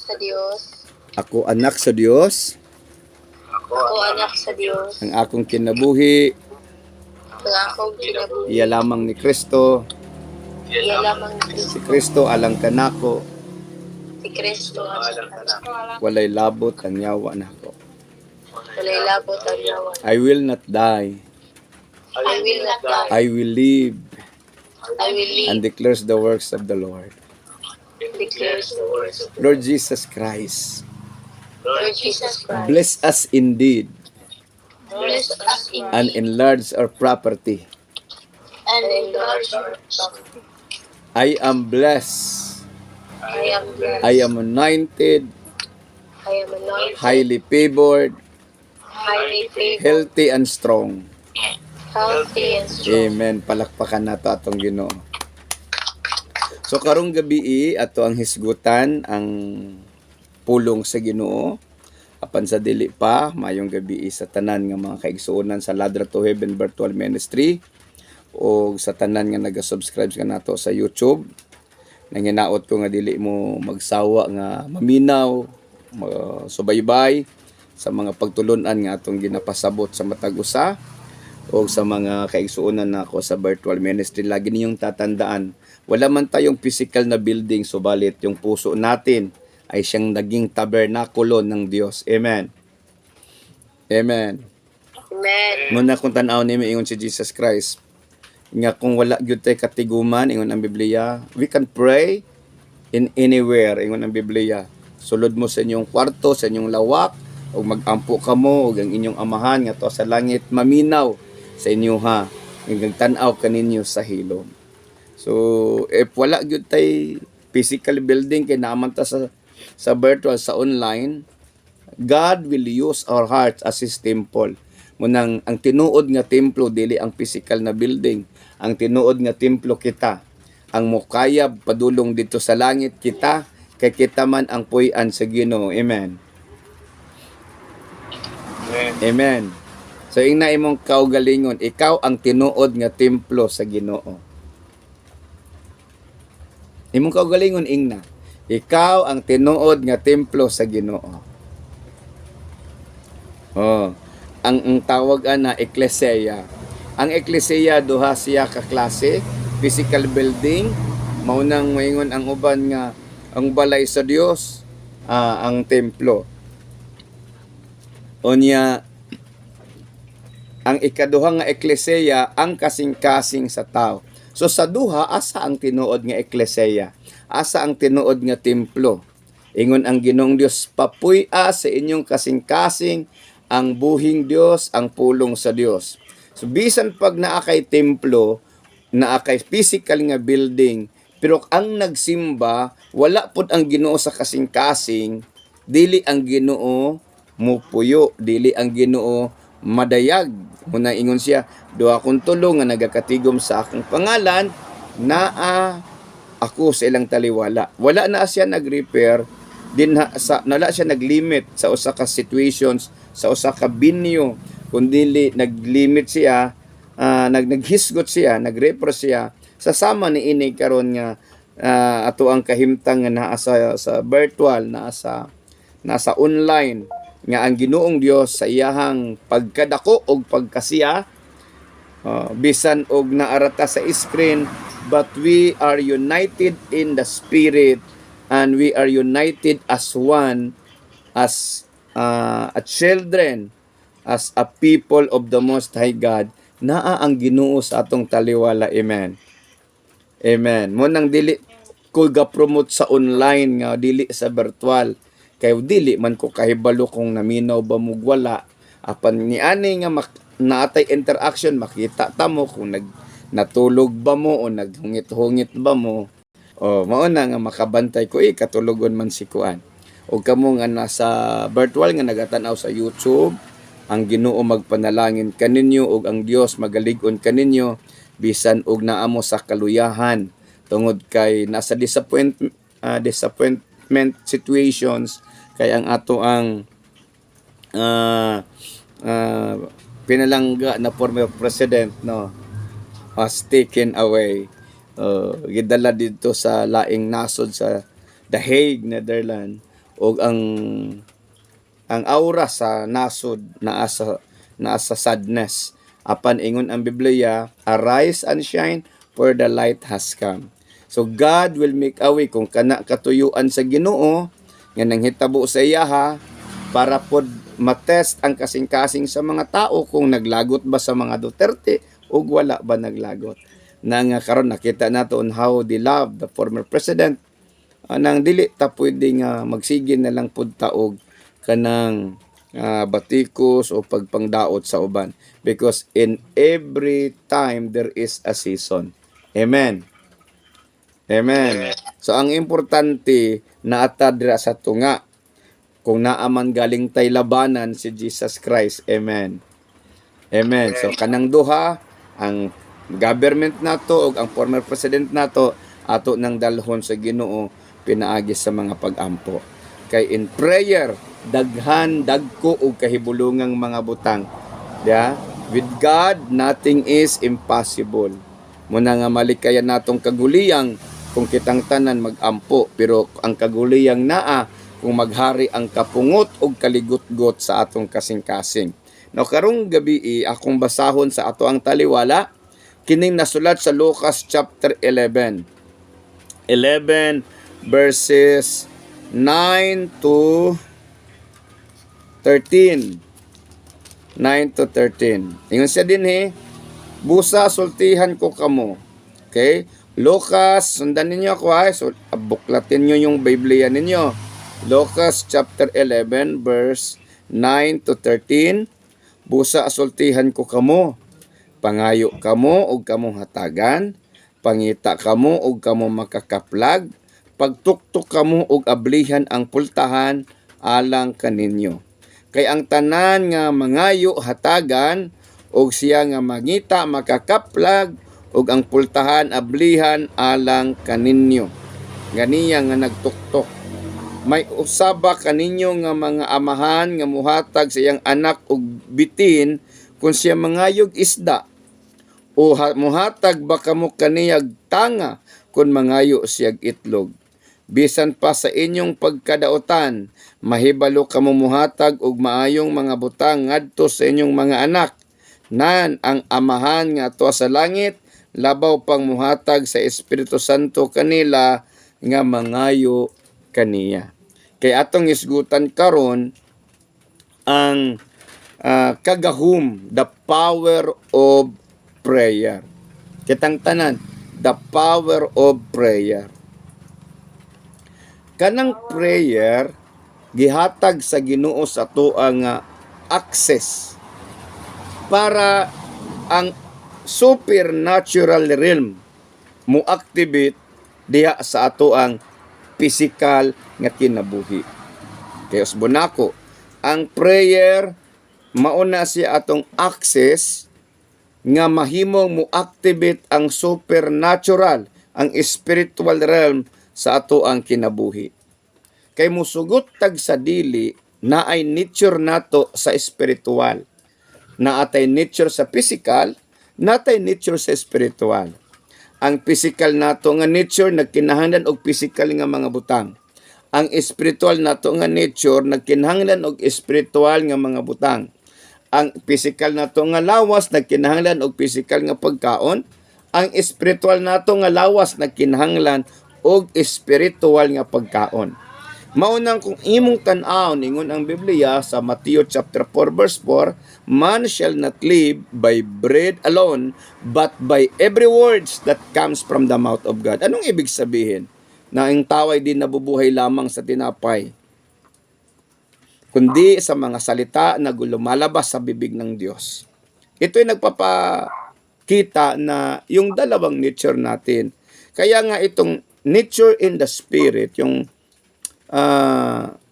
sa Dios. Ako anak sa Dios. Ako anak sa Dios. Ang akong kinabuhi, Ang akong kinabuhi. iya lamang ni Kristo. Iya lamang ni Si Kristo. Kristo alang kanako, Si Kristo alang kanako. walay labot ang yawa nako. Walay labot ang yawa. I will not die. I will not die. I will live I will and live. declares the works of the Lord. Declares the words of Lord Jesus Christ, Lord Jesus Christ. bless us indeed Bless us indeed. and enlarge our property. And enlarge our property. I am blessed. I am blessed. I am anointed, I am anointed. highly favored, Highly favored. healthy and strong. Healthy and strong. Amen. Palakpakan nato atong Ginoo. So karong gabi ato ang hisgutan ang pulong sa Ginoo. Apan sa dili pa mayong gabi sa tanan nga mga kaigsuonan sa Ladra to Heaven Virtual Ministry o sa tanan nga naga-subscribe ka nato sa YouTube. Nanginaot ko nga dili mo magsawa nga maminaw, subaybay sa mga pagtulunan nga atong ginapasabot sa matag usa o sa mga kaigsuonan nako sa virtual ministry. Lagi ninyong tatandaan, wala man tayong physical na building, subalit yung puso natin ay siyang naging tabernakulo ng Diyos. Amen. Amen. Amen. Muna kung tanaw ni ingon si Jesus Christ, nga kung wala gyud tay katiguman, ingon ang Biblia, we can pray in anywhere, ingon ang Biblia. Sulod mo sa inyong kwarto, sa inyong lawak, o magampo ka mo, o ang inyong amahan, nga to sa langit, maminaw sa inyo ha, hanggang tanaw kaninyo sa hilom. So, if wala gyud tay physical building, kay naaman ta sa virtual, sa online, God will use our hearts as His temple. Munang ang tinuod nga templo dili ang physical na building. Ang tinuod nga templo kita. Ang mukayab padulong dito sa langit kita, kay kita man ang puy-an sa Ginoo. Amen. Amen. So ingna imong kaugalingon, ikaw ang tinuod nga templo sa Ginoo. Imong kaugalingon ingna, ikaw ang tinuod nga templo sa Ginoo. Oh, ang tawag na ekleseya. Ang ekleseya duha siya ka klase, physical building, maunang moingon ang uban nga ang balay sa Dios, ang templo. Unya ang ikaduha nga ekleseya ang kasing-kasing sa tao. So sa duha asa ang tinuod nga ekleseya? Asa ang tinuod nga templo? Ingon ang Ginoong Dios, papuy-a sa inyong kasing-kasing ang buhing Dios, ang pulong sa Dios. So bisan pag naa kay templo, naa kay physical nga building, pero ang nagsimba wala pud ang Ginoo sa kasing-kasing, dili ang Ginoo mupuyo, dili ang Ginoo madayag. Muna ingon siya, duha kong tulo nga nagakatigom sa akong pangalan, naa ako sa ilang taliwala. Wala na siya nag-repair, nala siya nag-limit sa usa ka situations, sa usa ka binyo, kundi nag-limit siya, naghisgot siya, nag-repair siya, sasama ni ini karon nga ato ang kahimtang nga naa sa virtual, nasa online, nga ang Ginoong Dios sa iyahang pagkadako og pagkasiya, bisan og naarata sa screen, but we are united in the Spirit and we are united as one, as a children, as a people of the Most High God. Naa ang Ginoo sa atong taliwala. Amen. Amen. Mo nang dili ko ga-promote sa online nga dili sa virtual, kay dili man ko kahibalo kung naminaw ba mo wala. Apan ni ani nga naatay interaction, makita ta mo kung natulog ba mo o naghungit-hungit ba mo. O mao na nga makabantay ko katulogon man si kuan. O kamo nga nasa virtual nga nagatanaw sa YouTube, ang Ginoo magpanalangin kaninyo ug ang Dios magalig-on kaninyo bisan og naamo sa kaluyahan tungod kay nasa disappointment situations, kay ang ato ang pinalangga na former president was taken away, gidala dito sa laing nasod sa The Hague, Netherlands. o ang aura sa nasod naa sa sadness. Apan ingon ang Biblia, arise and shine for the light has come. So God will make a way kung kana katuyuan sa Ginoo nga nanghitabo sa iya ha, para pod matest ang kasing-kasing sa mga tao kung naglagot ba sa mga Duterte o wala ba naglagot. Nang karon nakita nato on how they love the former president, nang dili ta pwede nga magsige na lang pud taog kanang batikos o pagpangdaot sa uban, because in every time there is a season. Amen. Amen. So ang importante na atadra sa tunga kung naaman galing tay labanan si Jesus Christ. Amen. Amen. So kanang duha, ang government nato ug ang former president nato ato nang dalhon sa Ginoo pinaagi sa mga pag-ampo. Kay in prayer dagko ug kahibulungang mga butang. Yeah? With God nothing is impossible. Muna nga malikayan natong kaguliyang kung kitang tanan mag-ampo, pero ang kaguliyang naa kung maghari ang kapungot o kaligot-got sa atong kasing-kasing. Now, karong gabi akong basahon sa ato ang taliwala, kining nasulat sa Lucas chapter 11. 11 verses 9 to 13. 9 to 13. Ingon siya din busa sultihan ko kamo. Okay? Lucas, sundan ninyo ako so buklatin nyo yung Biblia ninyo. Lucas chapter 11 verse 9 to 13. Busa asultihan ko kamo. Pangayo kamo og kamo hatagan. Pangita kamo og kamo makakaplag. Pagtuktok kamo og ablihan ang pultahan alang kaninyo. Kay ang tanan nga mangayo hatagan og siya nga mangita makakaplag ug ang pultahan ablihan alang kaninyo. Ganiya nga nagtuktok. May usaba kaninyo nga mga amahan nga muhatag sa iyang anak og bitin kung siya mangayog isda. O muhatag ba kamo kaniyag tanga kung mangayo siyag itlog. Bisan pa sa inyong pagkadaotan, mahibalo kamo muhatag og maayong mga butang ngadto sa inyong mga anak. Nan ang amahan nga ato sa langit labaw pang muhatag sa Espiritu Santo kanila nga mangayo kaniya. Kay atong isgutan karon ang kagahom, the power of prayer. Kitang tanan, the power of prayer. Kanang prayer gihatag sa Ginoo sa atoa nga access para ang supernatural realm mo activate diha sa ato ang physical nga kinabuhi. Kay usbon ang prayer mauna siya atong access nga mahimong mo activate ang supernatural, ang spiritual realm sa ato ang kinabuhi. Kay musugot tag sa dili na ay nature nato sa spiritual. Naatay nature sa physical, natay nature sa spiritual. Ang physical nato nga nature nagkinahanglan og physical nga mga butang. Ang spiritual nato nga nature nagkinahanglan og spiritual nga mga butang. Ang physical nato nga lawas nagkinahanglan og physical nga pagkaon. Ang spiritual nato nga lawas nagkinahanglan og spiritual nga pagkaon. Maunang kung imong tan-aw ningon ang Biblia sa Matthew chapter 4 verse 4, man shall not live by bread alone, but by every words that comes from the mouth of God. Anong ibig sabihin? Na ang tao ay di nabubuhay lamang sa tinapay, kundi sa mga salita na lumalabas sa bibig ng Diyos. Ito ay nagpapakita na yung dalawang nature natin. Kaya nga itong nature in the spirit, yung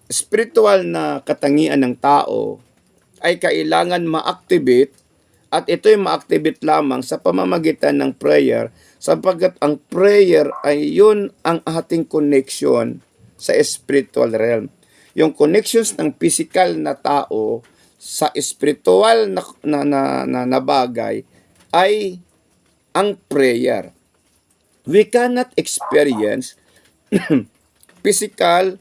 spiritual na katangian ng tao ay kailangan ma-activate, at ito ay ma-activate lamang sa pamamagitan ng prayer, sapagkat ang prayer ay yun ang ating connection sa spiritual realm. Yung connections ng physical na tao sa spiritual na bagay ay ang prayer. We cannot experience physical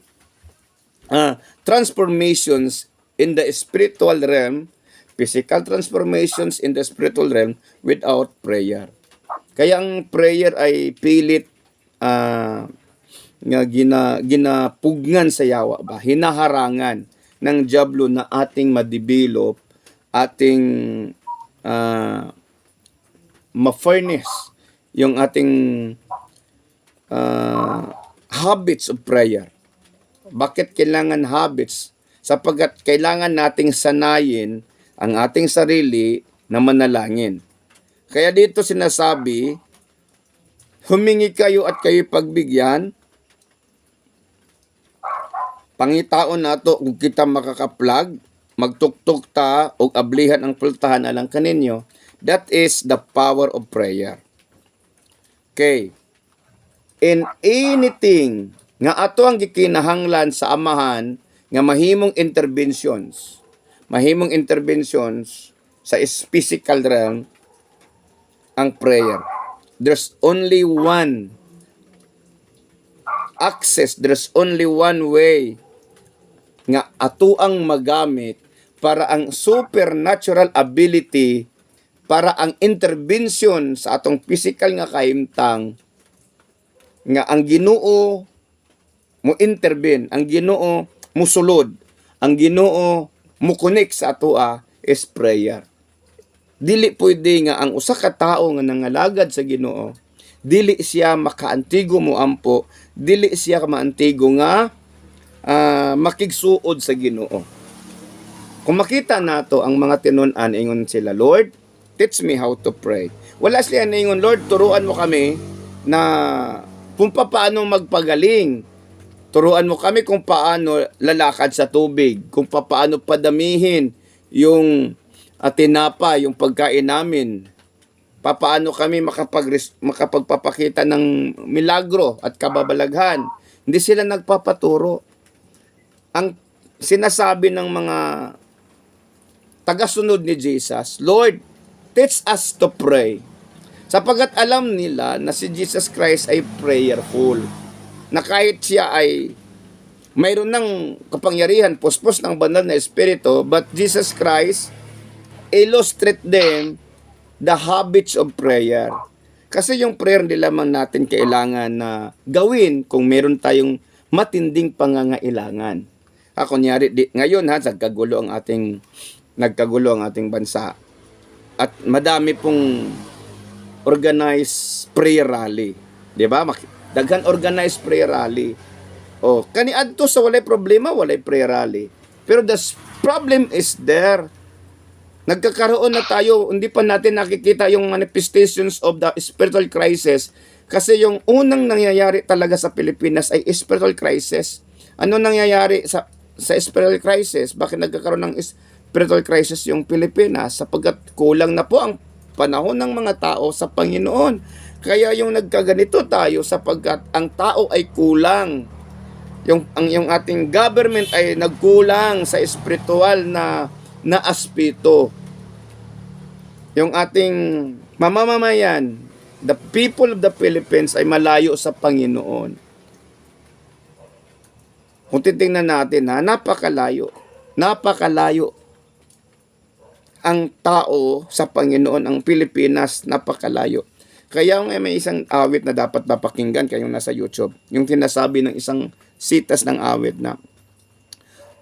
transformations in the spiritual realm, physical transformations in the spiritual realm without prayer. Kaya ang prayer ay pilit nga ginapugnan sa yawa ba, hinaharangan ng diablo na ating ma-develop, ating ma-furnish yung ating habits of prayer. Bakit kailangan habits? Sapagkat kailangan nating sanayin ang ating sarili na manalangin. Kaya dito sinasabi, humingi kayo at kayo pagbigyan. Pangitaon nato kung kita makakaplag, magtuktok ta o ablihan ang pultahan alang kaninyo. That is the power of prayer. Okay. In anything nga ato ang gikinahanglan sa amahan nga mahimong interventions sa physical realm, ang prayer. There's only one access, there's only one way nga ato ang magamit para ang supernatural ability, para ang intervention sa atong physical nga kahimtang, nga ang Ginoo mo intervene, ang Ginoo mo sulod, ang Ginoo mo connect sa atoa is prayer. Dili pwede nga ang usa ka tawo nga nangalagad sa Ginoo, dili siya makaantigo mo ampo, dili siya maantigo nga makigsuod sa Ginoo. Kung makita nato ang mga tinun-an, ingon sila, Lord, teach me how to pray. Wala sila na ingon, Lord, turuan mo kami na kung paano magpagaling. Turuan mo kami kung paano lalakad sa tubig, kung paano padamihin yung tinapa, yung pagkain namin. Paano kami makapagpapakita ng milagro at kababalaghan. Hindi sila nagpapaturo. Ang sinasabi ng mga tagasunod ni Jesus, Lord, teach us to pray. Sapagkat alam nila na si Jesus Christ ay prayerful. Na kahit siya ay mayroon ng kapangyarihan, puspos ng banal na espiritu, but Jesus Christ illustrate them the habits of prayer. Kasi yung prayer hindi lamang natin kailangan na gawin kung meron tayong matinding pangangailangan. Kunyari, ngayon nagkagulo ang ating bansa. At madami pong organized prayer rally. Di ba? Daghan organized prayer rally. Kaniadto sa walay problema, walay prayer rally. Pero the problem is there. Nagkakaroon na tayo, hindi pa natin nakikita yung manifestations of the spiritual crisis. Kasi yung unang nangyayari talaga sa Pilipinas ay spiritual crisis. Ano nangyayari sa spiritual crisis? Bakit nagkakaroon ng spiritual crisis yung Pilipinas? Sapagkat kulang na po ang panahon ng mga tao sa Panginoon. Kaya yung nagkaganito tayo sapagkat ang tao ay kulang. Yung ating government ay nagkulang sa espiritual na aspeto. Yung ating mamamayan, the people of the Philippines ay malayo sa Panginoon. Kung titingnan natin, napakalayo. Napakalayo ang tao sa Panginoon, ang Pilipinas, napakalayo. Kaya may isang awit na dapat napakinggan kayong nasa YouTube. Yung tinasabi ng isang sitas ng awit na,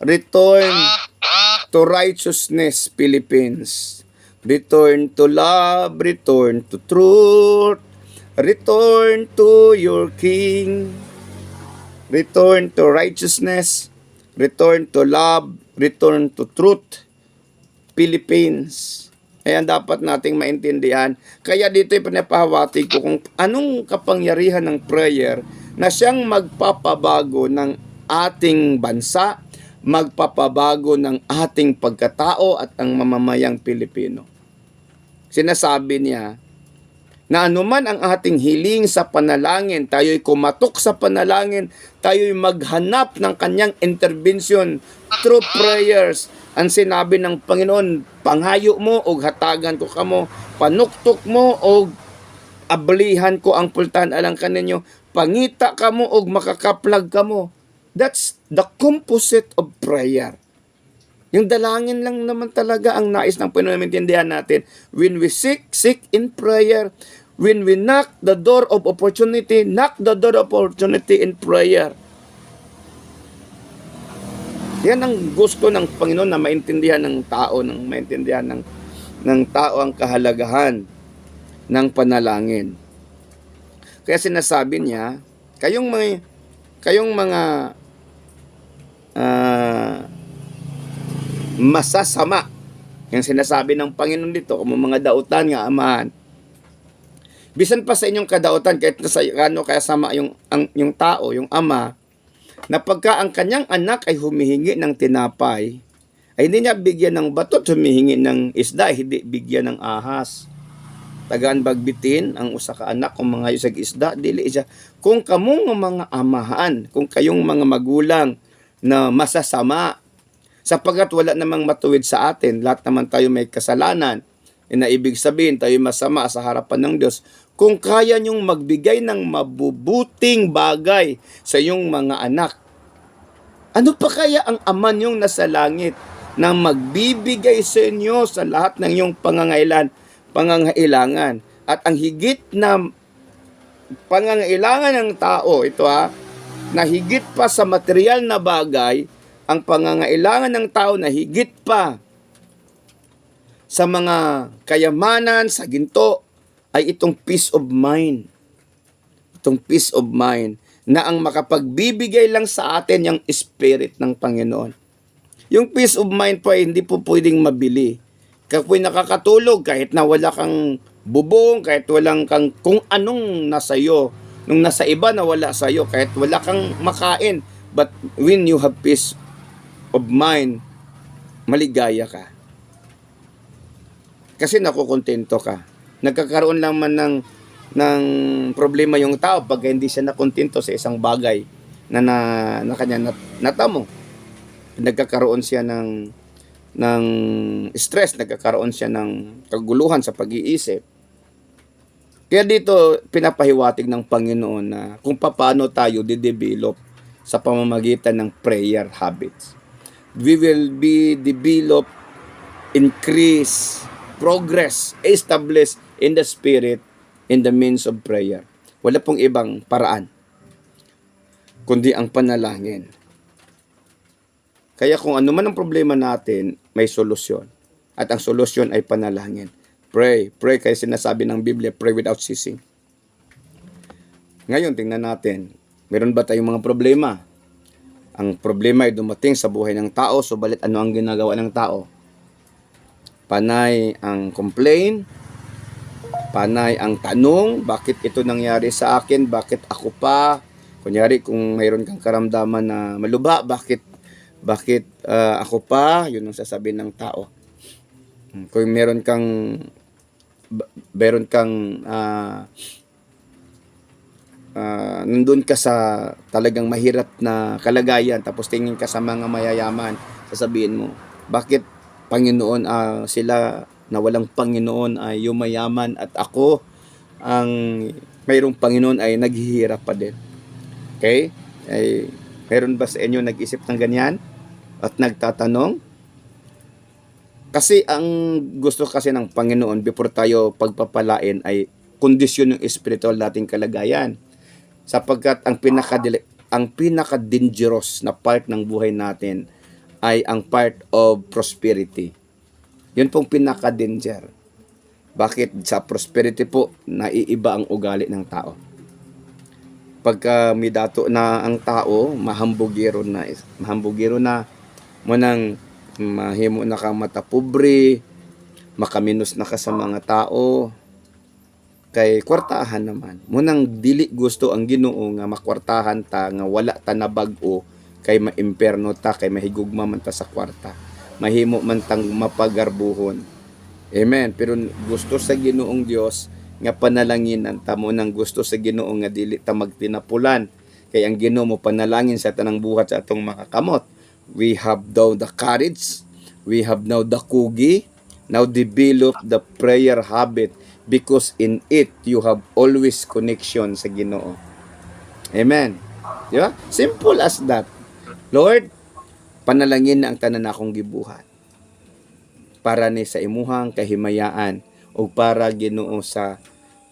Return to righteousness, Philippines. Return to love, return to truth. Return to your King. Return to righteousness. Return to love, return to truth. Philippines. Ayan dapat nating maintindihan. Kaya dito pinapahawati ko kung anong kapangyarihan ng prayer na siyang magpapabago ng ating bansa, magpapabago ng ating pagkatao at ang mamamayang Pilipino. Sinasabi niya na anuman ang ating hiling sa panalangin, tayo'y kumatok sa panalangin, tayo'y maghanap ng kanyang intervention through prayers. Ang sinabi ng Panginoon, panghayo mo o hatagan ko kamo, panuktok mo o ablihan ko ang pultahan alang kaninyo, pangita kamo o makakaplag kamo. That's the composite of prayer. Yung dalangin lang naman talaga ang nais ng Panginoon na maintindihan natin. When we seek in prayer. When we knock the door of opportunity in prayer. Yan ang gusto ng Panginoon na maintindihan ng tao, ng tao ang kahalagahan ng panalangin. Kaya sinasabi niya, kayong mga masasama, yung sinasabi ng Panginoon dito, kung mga dautan nga amahan, bisan pa sa inyong kadautan, kahit sa ano kaya sama yung tao, yung ama, na pagka ang kanyang anak ay humihingi ng tinapay, ay hindi niya bigyan ng bato, humihingi ng isda, hindi bigyan ng ahas. Tagaan bagbitin ang usa ka anak kung mga yusag isda, dili siya. Kung kamong mga amahan, kung kayong mga magulang na masasama, sapagkat wala namang matuwid sa atin, lahat naman tayo may kasalanan, na ibig sabihin tayo masama sa harapan ng Diyos. Kung kaya nyong magbigay ng mabubuting bagay sa iyong mga anak, ano pa kaya ang ama nyong nasa langit na magbibigay sa inyo sa lahat ng iyong pangangailangan? At ang higit na pangangailangan ng tao, na higit pa sa material na bagay, ang pangangailangan ng tao na higit pa sa mga kayamanan, sa ginto, ay itong peace of mind. Itong peace of mind na ang makapagbibigay lang sa atin yung spirit ng Panginoon. Yung peace of mind po ay hindi po pwedeng mabili. Kapoy nakakatulog kahit na wala kang bubong, kahit walang kang kung anong nasa iyo, nung nasa iba na wala sa iyo, kahit wala kang makain. But when you have peace of mind, maligaya ka. Kasi nakukontento ka. Nagkakaroon lang man ng problema yung tao pag hindi siya nakontento sa isang bagay na kanya natamo. Nagkakaroon siya ng stress, nagkakaroon siya ng kaguluhan sa pag-iisip. Kaya dito pinapahiwatig ng Panginoon na kung paano tayo didevelop sa pamamagitan ng prayer habits. We will be developed, increase, progress, establish in the Spirit in the means of prayer. Wala pong ibang paraan kundi ang panalangin. Kaya kung ano man ang problema natin, may solusyon. At ang solusyon ay panalangin. Pray. Pray, kaya sinasabi ng Biblia, pray without ceasing. Ngayon, tingnan natin, meron ba tayong mga problema? Ang problema ay dumating sa buhay ng tao, subalit ano ang ginagawa ng tao? Panay ang complain, panay ang tanong, bakit ito nangyari sa akin, bakit ako pa? Kunyari, kung mayroon kang karamdaman na malubha, bakit ako pa? Yun ang sasabihin ng tao. Kung meron kang nandun ka sa talagang mahirap na kalagayan, tapos tingin ka sa mga mayayaman, sasabihin mo, bakit Panginoon sila na walang Panginoon ay yumayaman at ako ang mayroong Panginoon ay naghihirap pa din. Okay? Ay meron ba sa inyo nag-isip ng ganyan at nagtatanong? Kasi ang gusto kasi ng Panginoon before tayo pagpapalain ay kondisyon ng spiritual nating kalagayan. Sapagkat ang pinaka-dangerous na part ng buhay natin ay ang part of prosperity. Yun pong pinaka-danger. Bakit? Sa prosperity po, naiiba ang ugali ng tao. Pagka may dato na ang tao, mahambugiro na, munang mahimo na ka matapobre, makaminos na ka sa mga tao, kay kwartahan naman. Munang dili gusto ang Ginoo nga makwartahan ta, nga wala ta na bag-o, kay maimperno ta, kay mahigugma man ta sa kwarta. Mahimo man tang mapagarbuhon. Amen. Pero gusto sa Ginoong Dios nga panalanginan ta mo nang gusto sa Ginoo nga dili ta magtinapulan. Kay ang Ginoo mo panalangin sa tanang buhat sa atong makakamot. We have now the courage, we have now the kugi, now develop the prayer habit because in it you have always connection sa Ginoo. Amen. Di ba? Simple as that. Lord, panalangin na ang tanan akong gibuhat para ni sa imuhang kahimayaan o para Ginoo sa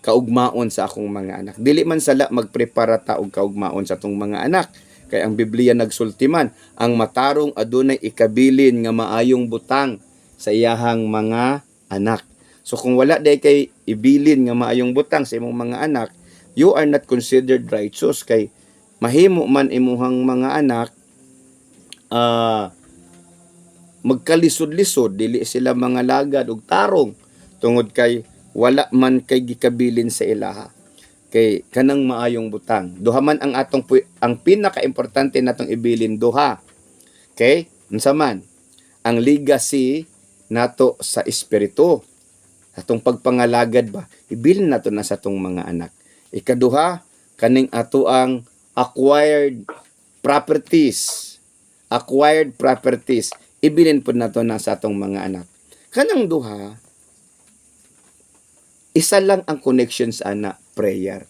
kaugmaon sa akong mga anak. Dili man sala magprepara ta og kaugmaon sa atong mga anak. Kay ang Biblia nagsultiman, ang matarong adunay ikabilin nga maayong butang sa iyahang mga anak. So kung wala day kay ibilin nga maayong butang sa imong mga anak, you are not considered righteous kay mahimo man imuhang mga anak magkalisod-lisod, dili sila mga lagad og tarong tungod kay wala man kay gikabilin sa ilaha kay kanang maayong butang. Duha man ang ang pinaka-importante natong ibilin, duha. Okay? Unsa man? Ang legacy nato sa espiritu. Atong pagpangalagad ba, ibilin nato na sa atong mga anak. Ikaduha, kaning ato ang acquired properties. Acquired properties. Ibilin po nato na sa atong mga anak. Kanang duha, isa lang ang connection sa anak, prayer.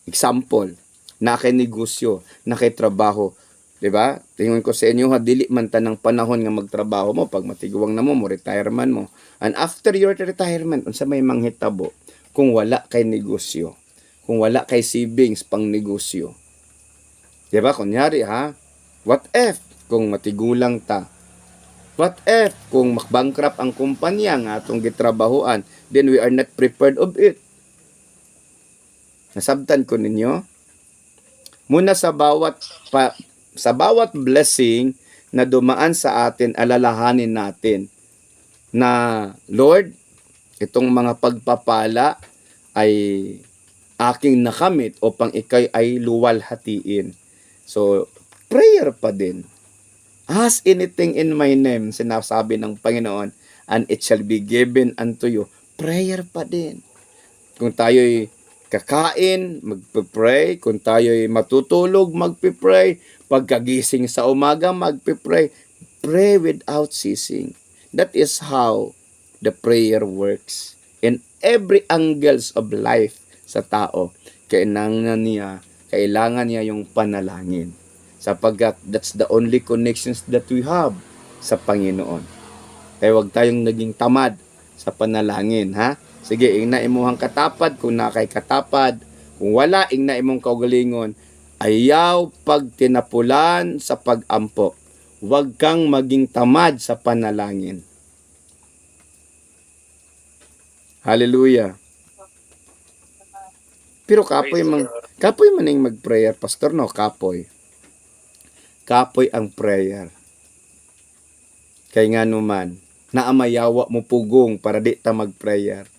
Example, na kay negosyo, na kay trabaho. Diba? Tingin ko sa inyo, dili man tanang panahon nga magtrabaho mo, pag matiguang na mo, retirement mo. And after your retirement, unsa may manghitabo kung wala kay negosyo, kung wala kay savings pang negosyo. Diba? Kunyari what if kung matigulang ta? What if kung makbankrupt ang kumpanya nga atong gitrabahoan, then we are not prepared of it. Nasabtan ko ninyo? Muna sa bawat blessing na dumaan sa atin, alalahanin natin na Lord, itong mga pagpapala ay aking nakamit upang ikay ay luwalhatiin. So, prayer pa din. Ask anything in my name, sinasabi ng Panginoon, and it shall be given unto you. Prayer pa din. Kung tayo'y kakain, magpe-pray. Kung tayo'y matutulog, magpe-pray. Pagkagising sa umaga, magpe-pray. Pray without ceasing. That is how the prayer works. In every angles of life sa tao, kailangan niya yung panalangin. Sapagkat that's the only connections that we have sa Panginoon. Kaya huwag tayong naging tamad sa panalangin, ha? Sige, ingna imuhang katapad kung nakay katapad. Kung wala, ingna imong kaugalingon. Ayaw pag tinapulan sa pag-ampo. Huwag kang maging tamad sa panalangin. Hallelujah. Pero kapoy maning mag-prayer, pastor, no? Kapoy ang prayer. Kay nga naman, naamayawa mo pugong para di ta mag-prayer.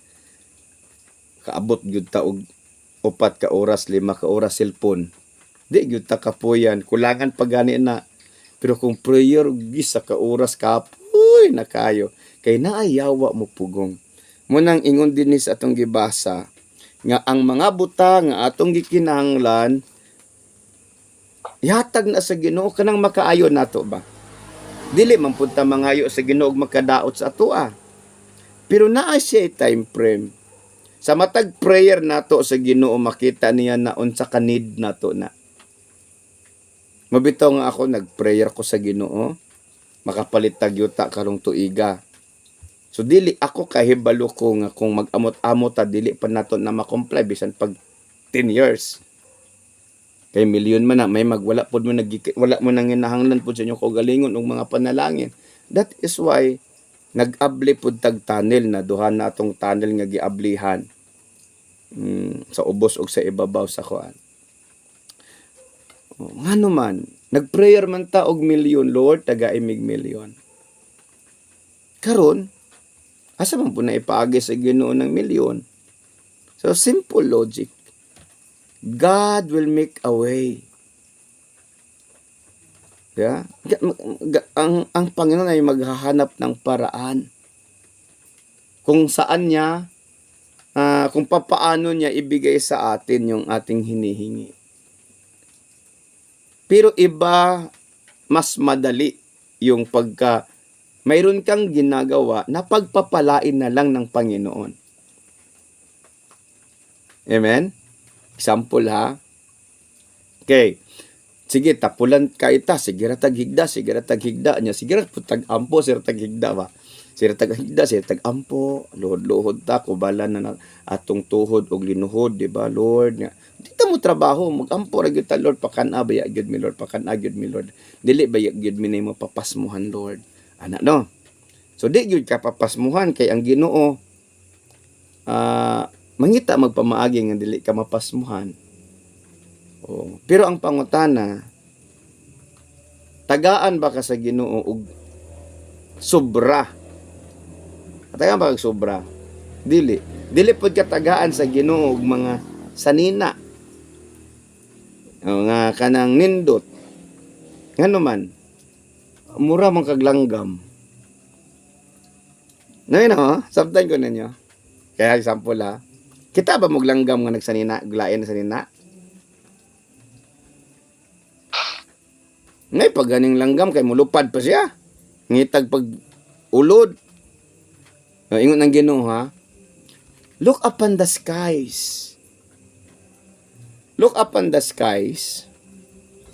Kaabot gyud ta og 4 ka oras, 5 ka oras cellphone. Di gyud ta kapuyan, kulangan pa gani na. Pero kung prayer gisa ka oras kapoy na kayo, kay naayawa mo pugong. Munang ingon dinhi sa atong gibasa nga ang mga buta nga atong gikinahanglan ihatag na sa Ginoo kanang makaayo nato ba. Dili man pud ta mangayo sa Ginoo makadaot sa atoa. Pero naa siya time frame. Sa matag prayer nato sa Ginoo makita niya na unsa ka need nato na. Mabitaw nga ako nagprayer ko sa Ginoo makapalit tag yuta karong tuiga. So dili ako kahibalo ko nga kung mag-amot-amot ta dili pa nato na ma-comply bisan pag 10 years. Kay milyon man na may wala mo nang hinahanglan pud sa inyo kaugalingon og mga panalangin. That is why nag-abli pud tag tunnel na duha na atong tunnel nga giablihan sa ubos og sa ibabaw sa kuan. Ngano man nagprayer man ta og milyon, Lord taga-imig milyon. Karon asa man po na ipaagi sa Ginoo ng milyon? So simple logic. God will make a way. Yeah? Ang Panginoon ay maghahanap ng paraan kung saan niya, kung papaano niya ibigay sa atin yung ating hinihingi. Pero iba, mas madali yung mayroon kang ginagawa na pagpapalain na lang ng Panginoon. Amen? Example ha. Okay. Sige, tapulan ka ita, sige ratag higda niya, sige ratag ampo, sige ratag higda ba? Sige ratag higda, sige ratag ampo, luhod-luhod ta, kubalan na atong tuhod og linuhod, di ba, Lord? Nga, di ta mo trabaho, mag-ampo ra gyud ta, Lord, pakana ba gyud mi, Lord, pakana gyud mi, Lord. Dili ba gyud mi nimo papasmuhan, Lord? Ana no? So di gyud ka papasmuhan kay ang Ginoo mangita magpamaagi nga dili ka mapasmuhan. Oh, pero ang pangutana, tagaan ba ka sa Ginoo og sobra? Tagaan ba kag sobra? Dili. Dili pod ka tagaan sa Ginoo og mga sanina. O nga kanang nindot. Ngano man? Mura man kag langgam. Ngayon ho, sabtan ko ninyo. Kaya example ha. Kita ba maglanggam nga nagsanina, gulayan na sanina? Ngay pag ganing langgam kay mulupad pa siya. Ngitag pag ulod. Ingon ng Ginoo ha. Look upon the skies. Look upon the skies.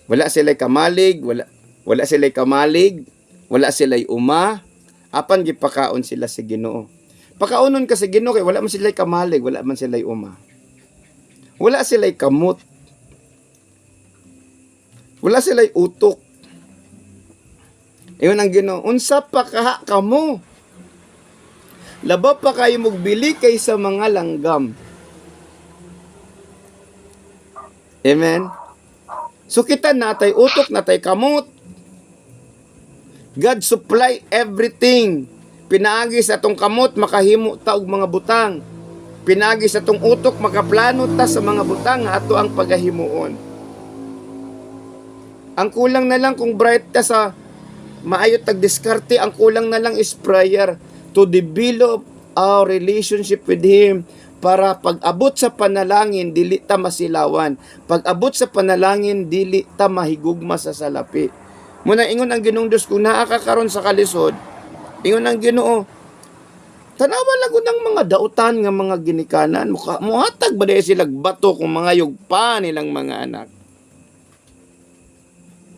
Wala sila'y kamalig, wala sila'y kamalig, wala sila'y uma. Apan gipakaon sila sa Ginoo. Pakaunon ka sa Ginoo kay wala man sila'y kamalig, wala man sila'y uma. Wala sila'y kamot. Wala sila'y utok. Iyon ang Ginoo, unsa pa kaha kamo? Laba pa kayo magbili kaysa mga langgam. Amen? So kita natay utok, natay kamot. God supply everything. Pinaagi sa tong kamot, makahimo ta og mga butang. Pinaagi sa tong utok, makaplano ta sa mga butang, ato ang pagahimuon. Ang kulang na lang kung bright ta sa maayo tag-diskarte, ang kulang na lang is prayer to develop our relationship with Him para pag-abot sa panalangin, dili ta masilawan. Pag-abot sa panalangin, dili ta mahigugma sa salapi. Muna ingon ang Ginoong Diyos, kung naakakaron sa kalisod, ingon ang Ginoo, tanawa lang ng mga dautan nga mga ginikanan, muhatag ba dahil silang bato kung mga yugpa nilang mga anak.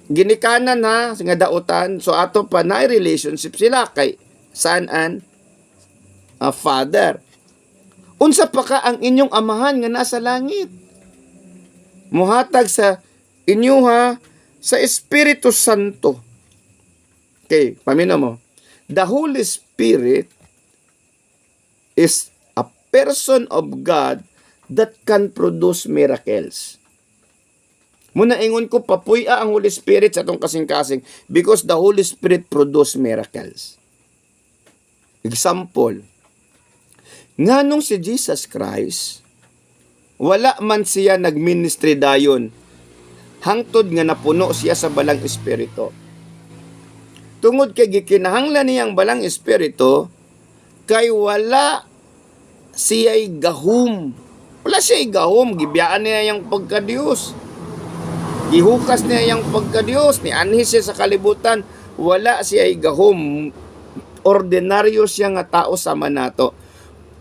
Ginikanan ha, nga dautan, so ato pa na relationship sila kay son and father. Unsa pa ka ang inyong amahan nga nasa langit? Muhatag sa inyo ha, sa Espiritu Santo. Okay, pamina mo. The Holy Spirit is a person of God that can produce miracles. Muna ingon ko, papuya ang Holy Spirit sa itong kasing-kasing because the Holy Spirit produce miracles. Example, nganong si Jesus Christ, wala man siya nagministry dayon, hangtod nga napuno siya sa balang espiritu. Tungod kay gikinahanglan niyang balang espiritu, kay wala siya'y gahom. Wala siya'y gahom, gibiyaan niya yung pagka-Diyos. Gihukas niya yung pagka-Diyos, ni anhi siya sa kalibutan, wala siya'y gahom. Ordinaryo siya nga tao sama nato.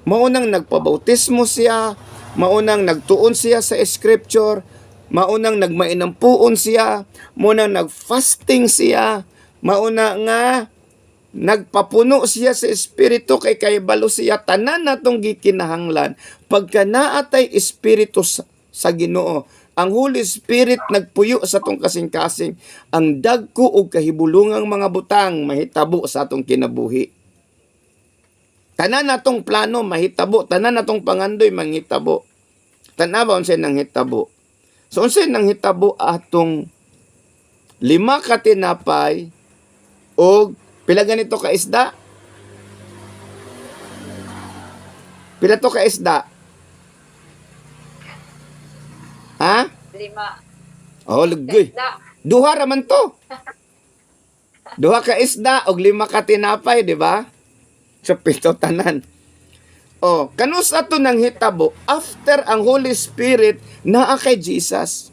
Maunang nagpabautismo siya, maunang nagtuon siya sa scripture, maunang nagmainampuon siya, maunang nagfasting siya, mauna nga nagpapuno siya sa espiritu kay balo siya tanan natong gikinahanglan pagka naatay espiritu sa Ginoo. Ang Holy Spirit nagpuyo sa tong kasing-kasing, ang dagko og kahibulungang mga butang mahitabo sa atong kinabuhi. Tanan natong plano mahitabo, tanan natong pangandoy manghitabo. Tanawa unsay nang hitabo. So unsay nang hitabo atong 5 ka tinapay og pila ganito ka isda? Pila to ka isda? Ha? 5. Oh, lugoy. Duha ra man to. Duha ka isda og 5 ka tinapay, di ba? So, 7 tanan. Oh, kanus ato nang hitabo after ang Holy Spirit naa kay Jesus.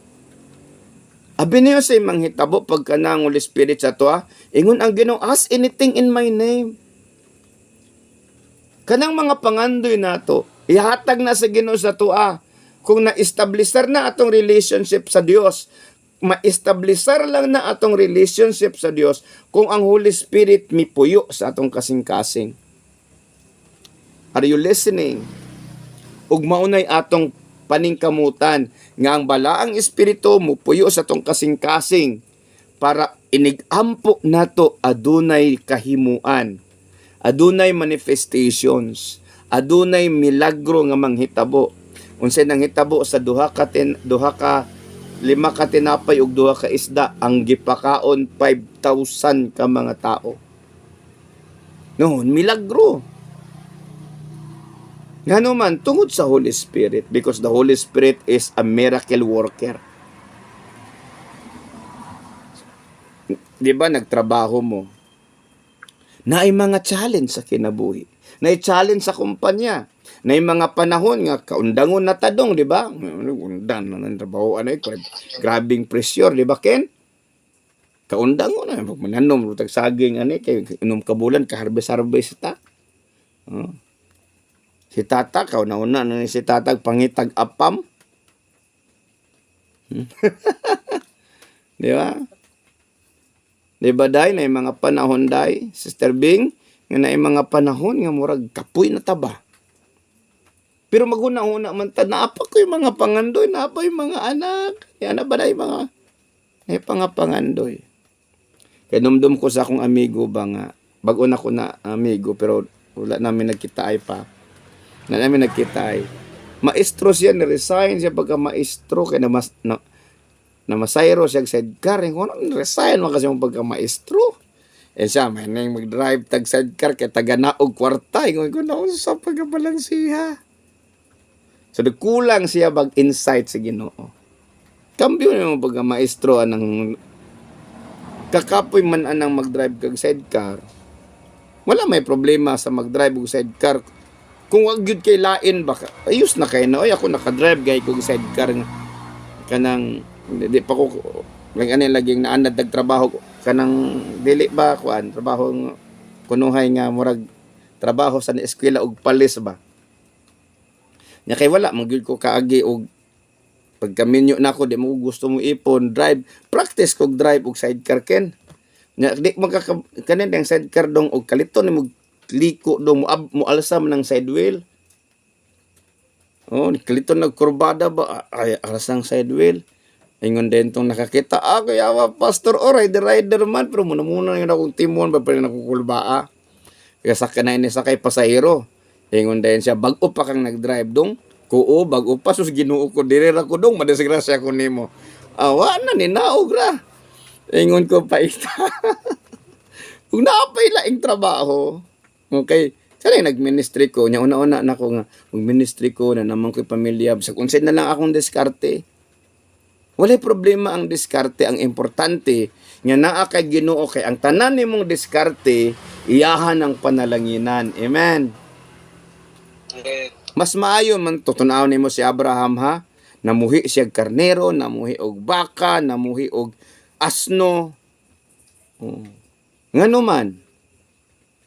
Abi niyo sa imong hitabo pagka na ang Holy Spirit sa to ingon ang Ginoo, ask anything in my name. Kanang mga pangandoy nato, ihatag na sa Ginoo sa to kung na-establisher na atong relationship sa Dios, ma-establisar lang na atong relationship sa Dios kung ang Holy Spirit mipuyo sa atong kasing-kasing. Are you listening? Ug maunay atong paningkamutan nga ang balaang espiritu mupuyo sa atong kasing-kasing para inigampo nato adunay kahimuan, adunay manifestations, adunay milagro nga manghitabo. Unsay nang hitabo sa duha ka 5 ka tinapay ug 2 ka isda ang gipakaon 5,000 ka mga tao. No, milagro. Ngano man tungod sa Holy Spirit, because the Holy Spirit is a miracle worker. Di ba nagtrabaho mo? Naay mga challenge sa kinabuhi. Naay challenge sa kumpanya. Naay mga panahon nga kaundangon na tadong, di ba? Undan na ng trabaho, grabing pressure, di ba, Ken? Kaundangon na, mananom, rutag saging, kay inom kabulan, ka-harvest ta. Si tata, kauna-una na si tatag pangitag apam. Di ba? Di ba, day, na mga panahon, day, Sister Bing, nga na mga panahon nga murag kapoy na taba. Pero maguna-una man ta, naapa ko yung mga pangandoy, naapa yung mga anak. Yan na ba na yung mga pangandoy. Kaya numdum ko sa akong amigo ba nga, bago na ko na amigo, pero wala namin nagkitaay pa. Wala namin nagkitaay. Maestro siya, niresign siya pagka maestro, kaya namasayro siya sa sidecar. Kung ano, niresign mo kasi yung pagka maestro. Siya, may nang mag-drive tag sidecar, kaya taga-naog kwarta. Kung ano, sa pagkabalansiha. So, kulang siya bag-insight sa Ginoo. Kambyo na yung pagka-maestro anang kakapoy man anang mag-drive kag sidecar. Wala may problema sa mag-drive kag sidecar. Kung wag yun kay lain baka ayos na kay na, oy ako naka-drive gay kag sidecar kanang di pa ko lang ani laging naanad nagtrabaho kanang dili ba kuan trabaho kunuhay nga murag trabaho sa eskwela og palis ba. Nya kay wala mo gyud ko kaagi og pagkaminyo na ako di mo gusto mo ipon drive practice kog drive og sidecar ken nya di kanin ang sidecar dong og kaliton mo liko dong mo alsam ng side wheel kaliton nagkurbada ba ay alasang side wheel ingon din tong nakakita ako yawa pastor rider man pero muna yun akong timon ba pa rin nakukulbaa kaya sakay na ini sakay pasahero. Ingon din siya, bago pa kang nag-drive dong. Kuo, bago pa, sus Ginoo ko, dirira ko dong, madisgrasya ko nimo. Awa na, ninaog ra. Ingon ko pa ita. Kung naapay laing trabaho, okay, sana nag-ministry ko, nya una-una na ko nga, mag-ministry ko, na naman ko'y pamilya, sa kung na lang akong diskarte. Walay problema ang diskarte, ang importante, nga naa kay Ginoo, kay ang tanan nimong diskarte, iyahan ang panalanginan. Amen. Mas maayo man tutunaw nimo si Abraham ha, namuhi siya karnero, namuhi og baka, namuhi og asno. Ngano man?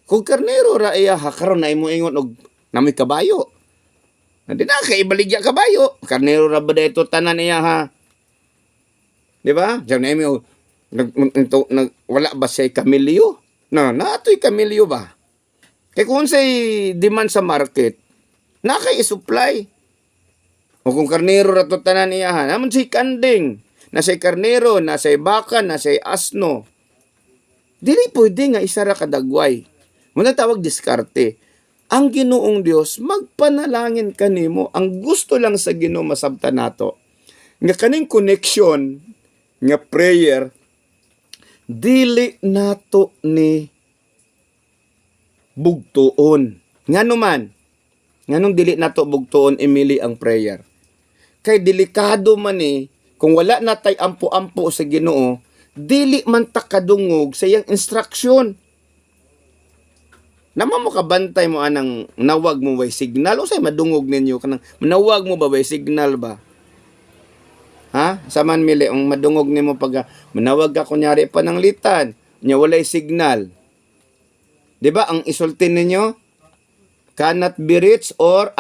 Kung karnero ra iya ha karon na imo ingon og namoy kabayo. Di na kay ibaligya kabayo, karnero ra ba dayto tanan iya ha. Di ba? Diyan na imo wala ba siya kamilyo? Atoy kamilyo ba? Kay kung say demand sa market, naka-i-supply. O kung karnero rato tanan iyahan, naman si kanding, nasa'y karnero, nasa'y baka, nasa'y asno. Dili pwede nga isa ra kadagway. Muna tawag diskarte. Ang Ginoong Dios, magpanalangin kanimo. Ang gusto lang sa Ginoo masabtan nato. Nga kaning connection, nga prayer, dili nato ni bugtuon. Ngano man, nganong dili nato bugtuon imili ang prayer. Kay delikado man kung wala natay ampo-ampo sa Ginoo, dili man ta kadungog sa iyang instruction. Naman mo kabantay mo anang nawag mo way signal o say madungog ninyo kanang nawag mo ba way signal ba? Ha? Saman mili ang madungog nimo pag manawag ka kunyari pananglitan, nya walay signal. 'Di ba ang isultin ninyo? Cannot be reached or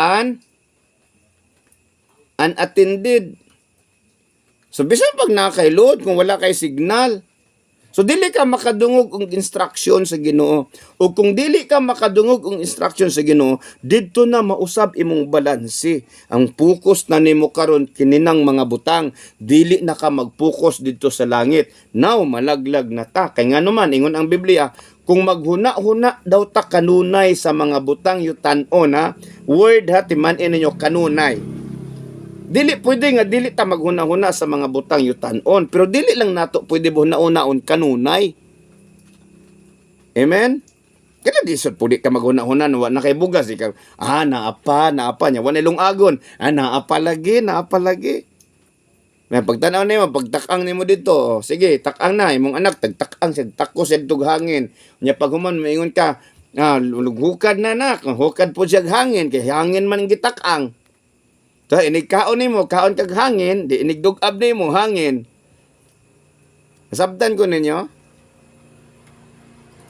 unattended. So bisan pag nakay-load kung wala kay signal. So dili ka makadungog og instruction sa Ginoo. O kung dili ka makadungog og instruction sa Ginoo, didto na mausab imong balanse. Ang focus na nimo karon kininang mga butang, dili na ka mag-focus didto sa langit. Now malaglag na ta. Kay ngano man ingon ang Biblia, kung maghuna-huna daw ta kanunay sa mga butang yutan-on ha. Word ha timan-in ninyo kanunay. Dili pwede nga dili ta maghuna-huna sa mga butang yutan-on, pero dili lang nato pwede buhuna-hunaon kanunay. Amen. Kaya di sad pwede ka maghuna-huna na kay bugas ikaw. Naapa niya wala lungagon. Naapa lagi. May pagtanaw nimo, pagtakang nimo dito, sige, takang na imong anak tagtakang sa takko sa hangin. Nya pag human maingon ka, lughukad na nak, hukad po siya hangin kay hangin man gitakang. So, inigkaon nimo, kaon kag hangin, di inigdugab nimo hangin. Nasabtan ko ninyo?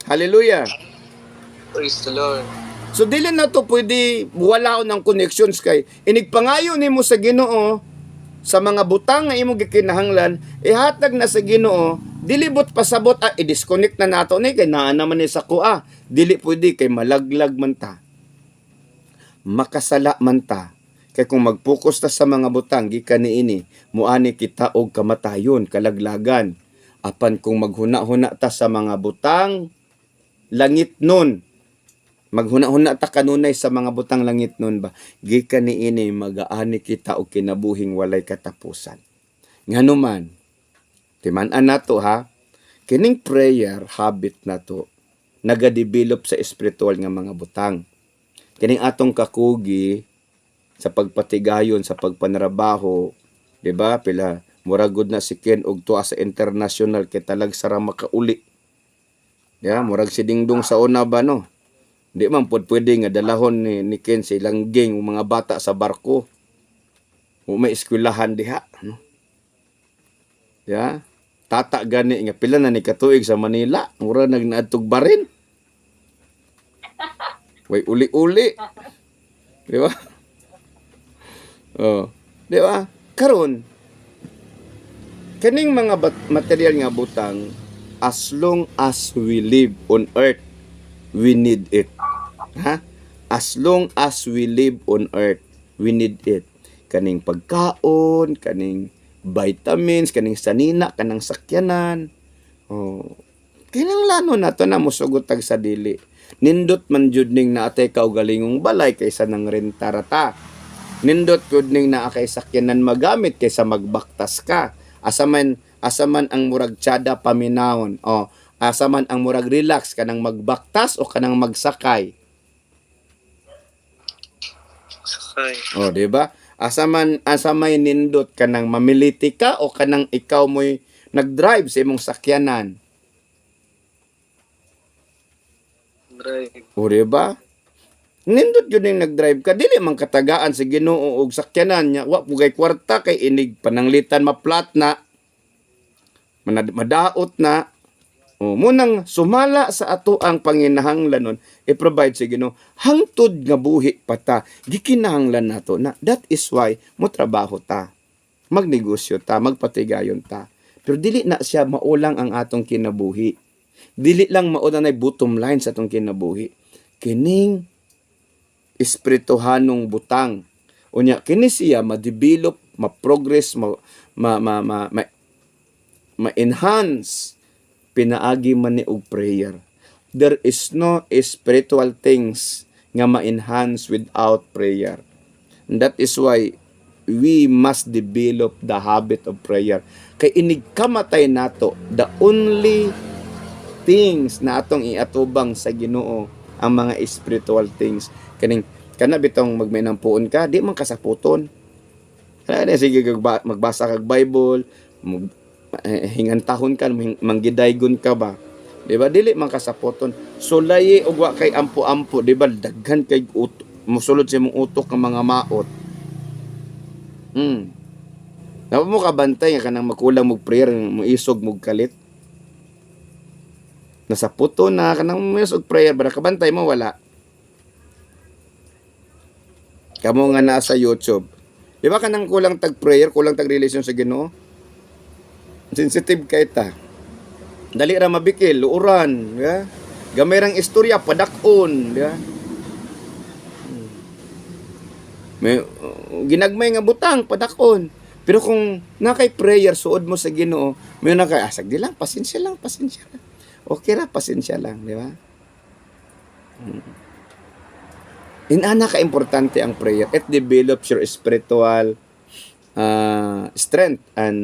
Hallelujah. Praise the Lord. So, dili na to pwede walaon ng connections kay inigpangayo nimo sa Ginoo sa mga butang nga imong gikinahanglan, ihatag na sa Ginoo, dilibot pasabot i-disconnect na nato ni kay naa naman ni sa kuha. Dili pwede kay malaglag man ta. Makasala man ta. Kaya kung mag-focus ta sa mga butang, gikan niini, muani kita og kamatayon, kalaglagan. Apan kung maghuna-huna ta sa mga butang, langit nun. Maghuna-huna ta kanunay sa mga butang langit nun ba? Gikan niini, magaani kita og kinabuhing walay katapusan. Nganuman, timan-an nato ha, kining prayer habit nato, nagadevelop sa espiritual nga mga butang. Kining atong kakugi, sa pagpatigayon, sa pagpanrabaho, di ba? Pila, muragod na si Ken og tuwa sa international kay talag sara makauli. Ya, murag si Dingdong sa una ba no? Di man pwede nga dalahon ni Ken sa ilang gang mga bata sa barko. O may eskwelahan diha, no? Ya, tata gani nga pila na ni katuig sa Manila, mura nagnaadtog barin. Way uli-uli. Di ba? Oh, di ba? Karon kaning mga material nga butang, as long as we live on earth, we need it. Ha? As long as we live on earth, we need it. Kaning pagkaon, kaning vitamins, kaning sanina, kanang sakyanan. Oh. Kinang lano nato na musugot tag sa dili. Nindot man jud ning naatay kaugalingong balay kaysa nang rentarata. Nindot jud ning naa kay sakyanan magamit kaysa magbaktas ka. Asaman ang murag tiyada paminawon. O asaman ang murag relax kanang magbaktas o kanang magsakay. Sakay. O di ba? Asamay nindot kanang mamiliti ka o kanang ikaw mo'y nagdrive sa imong sakyanan. Drive. O di ba? Nindot yun yung nag-drive ka, dili man katagaan sa Ginoo og sakyanan niya, wa pugay kwarta kay inig pananglitan maplat na, madaot na, o munang sumala sa ato ang panginahanglan nun, i-provide sa Ginoo, hangtod nga buhi pata, gikinahanglan nato na, that is why, mo trabaho ta, magnegosyo ta, magpatigayon ta, pero dili na siya maulang ang atong kinabuhi, dili lang maulang na bottom line sa atong kinabuhi, kining espirituhanong butang. Unya kini siya ma-develop, ma-progress, ma-enhance pinaagi man ni og prayer. There is no spiritual things nga ma-enhance without prayer. And that is why we must develop the habit of prayer. Kay inig kamatay nato, the only things na atong iatubang sa Ginoo ang mga spiritual things. Kana bitong magminampuon ka, di man kasaputon. Sige magbasa kag Bible, hingantahon ka, manggidaygon ka ba? Di ba? Dili man kasaputon. Sulayi og wa kay ampo-ampo, di ba? Daghan kay musulod sa imong utok ng mga maot. Dapat mo kabantay nga kanang makulang mog prayer, mo isog mog kalit. Nasa puto na kanang isog prayer, bara kabantay mo wala. Kamo nga nasa YouTube. Di ba kanang kulang tag prayer, kulang tag relation sa Ginoo? sensitive kay ta. Dali ra mabikil, luuran, di ba? Gamay rang istorya padakon, di ba? May ginagmay nga butang padakon. Pero kung nakay prayer suod mo sa Ginoo, may nakay asag di lang, pasensya lang. Okay ra, pasensya lang, di ba? Inana ka importante ang prayer. It develops your spiritual strength and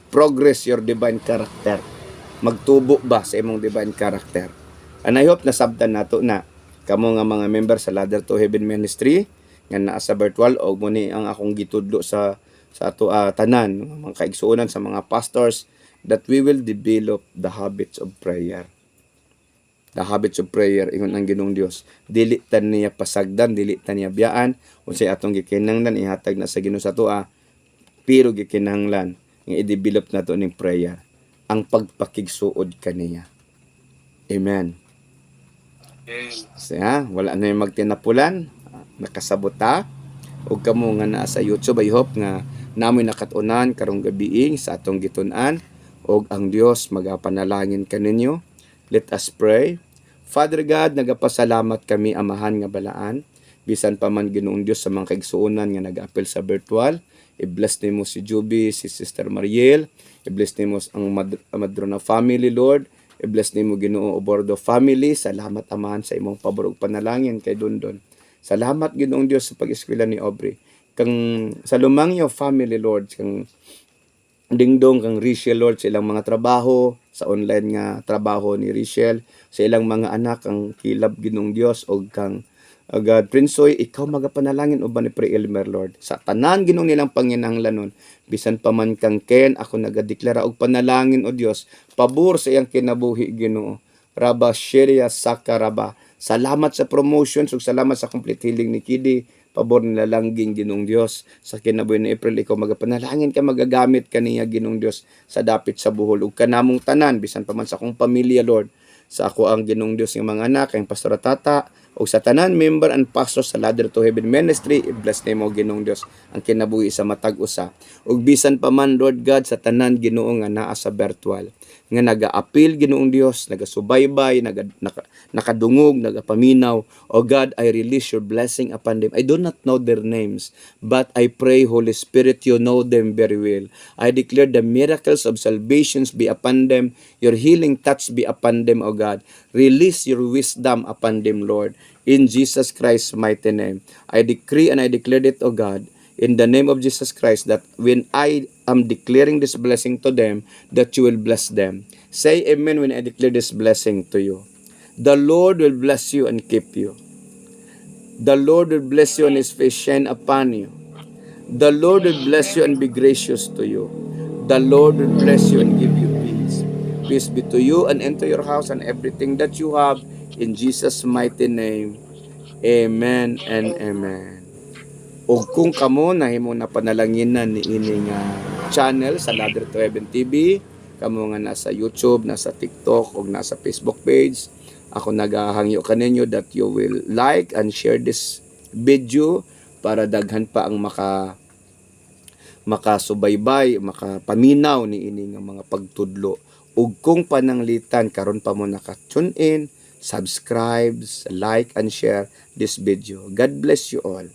progress your divine character. Magtubo ba sa imong divine character? And I hope nasabtan nato na kamo nga mga member sa Ladder to Heaven Ministry nga naa sa virtual o muni ang akong gitudlo sa ato tanan mga kaigsuonan sa mga pastors that we will develop the habits of prayer. The habits of prayer ingon ang Ginoong Dios. Dili tan niya pasagdan, dili tan niya biyaan unsay atong gikinahanglan ihatag na sa Ginoo sa atoa. Pero gikinahanglan nga i-develop nato ning prayer ang pagpakigsuod kaniya. Amen. Siya, wala na yung magtinapulan, nakasabot ta. O kamo nga naa sa YouTube, I hope nga namoy nakatunan karong gabi sa atong gitun-an og ang Dios magapanalangin kaninyo. Let us pray. Father God, nagapasalamat kami amahan nga balaan. Bisan pa man Ginoong Dios sa mga kaigsuonan nga nag-apil sa virtual. I-bless nimo si Juby, si Sister Mariel. I-bless nimo ang Madrona family, Lord. I-bless nimo Ginoo Obordo family. Salamat amahan sa imong pabor ug panalangin kay Dondon. Salamat Ginoong Dios sa pag-eskwela ni Aubrey. Kang sa Lumangyo family, Lord, kang Dingdong, kang Richelle, Lord, sa ilang mga trabaho, sa online nga trabaho ni Richelle, sa ilang mga anak, ang kilab Ginoong Dios, o kang God, Prinsoy, ikaw magapanalangin uban ni Pre Elmer, Lord. Sa tanan Ginoong nilang panginahanglanon, bisan pa man kang Ken, ako nagadeklara og panalangin o Dios, pabor sa iyang kinabuhi Ginoo. Raba Sheria Sakaraba. Salamat sa promotion, ug salamat sa complete healing ni Kidi. Pabor nila langging Ginong Dios. Sa kinabuhi ni April, ikaw magapanalangin ka, magagamit kaniya Ginong Dios sa dapit sa buhol. Ug kanamong tanan, bisan pa man sa akong pamilya, Lord. Sa ako ang Ginong Dios ng mga anak, ang Pastor Tata, o sa tanan member and pastor sa Ladder to Heaven Ministry, i-bless nimo Ginong Dios ang kinabuhi sa matag usa. Ug bisan pa man, Lord God, sa tanan Ginoo nga naa sa virtual, nga naga-apil Ginoong Dios, nagasubaybay, nakadungog, nagapaminaw. O God, I release your blessing upon them. I do not know their names, but I pray, Holy Spirit, you know them very well. I declare the miracles of salvations be upon them, your healing touch be upon them, O God. Release your wisdom upon them, Lord. In Jesus Christ's mighty name, I decree and I declare it, O God, in the name of Jesus Christ, that when I am declaring this blessing to them, that you will bless them. Say amen when I declare this blessing to you. The Lord will bless you and keep you. The Lord will bless you and his face shine upon you. The Lord will bless you and be gracious to you. The Lord will bless you and give you peace. Peace be to you and into your house and everything that you have. In Jesus' mighty name, amen and amen. O kung kamo nahimo na panalanginan ni ining channel sa Ladder to Heaven TV, kamo nga nasa YouTube, nasa TikTok, o nasa Facebook page, ako nagahangyo kaninyo that you will like and share this video para daghan pa ang makasubaybay, makapaminaw ni ining mga pagtudlo. Ug kung pananglitan karon pa mo naka-tune in, subscribe, like and share this video. God bless you all.